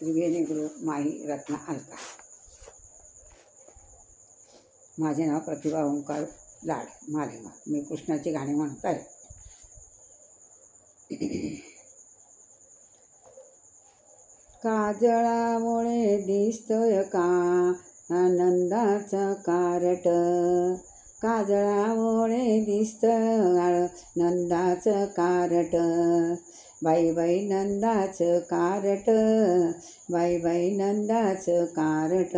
त्रिवेणी group माई रत्ना अलका. माझे नाव प्रतिभा ओंकार लाड मालेगाव. मी कृष्णाची गाणी म्हणत आहे. काजळामुळे दिसतोय का आनंदाचं कारट, काजळामुळे दिसतंय नंदाचं कारट. बाई बाई नंदाचं कारट, बाई बाई नंदाचं कारट.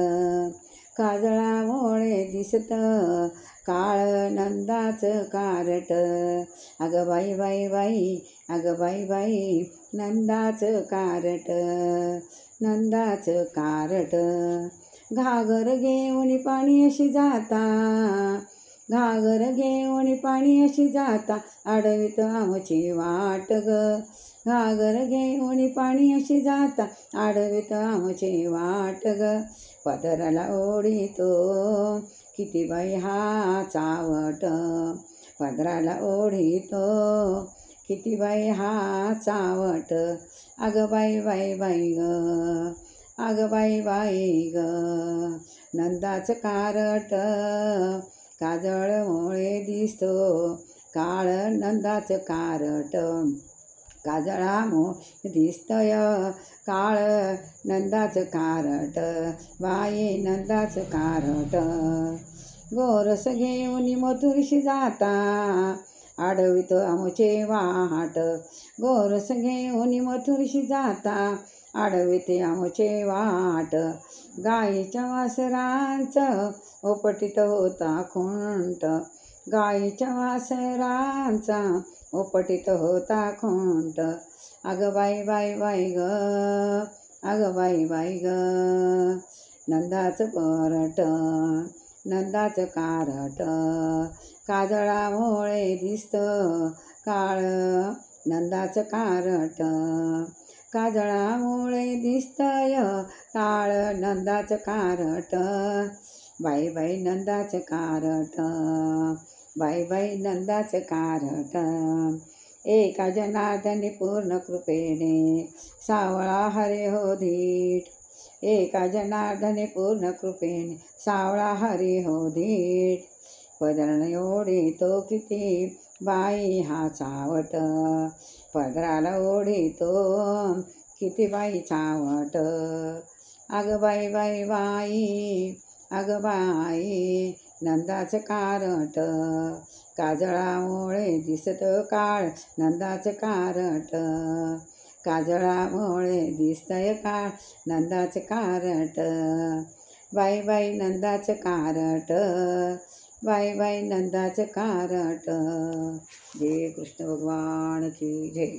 काजळामुळे दिसतं काळ नंदाचं कारट. अगं बाई बाई बाई, अगं बाई बाई नंदाचं कारट, नंदाचं कारट. घागर घेऊन पाणी अशी जाता, घागर घेऊन पाणी अशी जाता, अडवित आमची वाट ग. घागर घेऊन पाणी अशी जाता, अडवित आमची वाट ग. पदराला ओढितो किती बाई हा चावट, पदराला ओढितो किती बाई हा चावट. अगं बाई बाई बाई ग, अगं बाई बाई ग नंदाचं कारट. काजळामुळे दिसतो काळ नंदाचं कारट, काजळामुळे दिसतंय काळ नंदाचं कारट. बाई नंदाचं कारट. गोरस घेऊन मथुरीशी जाता, अडवित आमचे वाट. गोरस घेऊन मथुरीशी जाता, अडविते आमचे वाट. गाईच्या वासरांचं ओपटीत होता खुंट, गाईच्या वासरांचा ओपटीत होता खुंट. अगं बाई बाई बाई ग, अगं बाई बाई ग नंदाचं कारट, नंदाचं कारट. काजळामुळे दिसतं काळ नंदाचं कारट, काजळामुळे दिसतंय काळ नंदाचं कारट. बाई बाई नंदाचं कारट, बाई बाई नंदाचं कारट. एका जनार्दनी पूर्ण कृपेने सावळा हरे हो धीट, एका जनार्दनी पूर्ण कृपेने सावळा हरे हो धीट. पदराला ओढितो किती बाई हा चावट, पदराला ओढितो किती बाई चावट. अगं बाई बाई बाई, अगं बाई नंदाचं कारट. काजळामुळे दिसतं काळ नंदाचं कारट, काजळामुळे दिसतंय काळ नंदाचं कारट. बाई बाई नंदाचं कारट, बाई बाई नंदाचं कारट. जय कृष्ण भगवान की जय.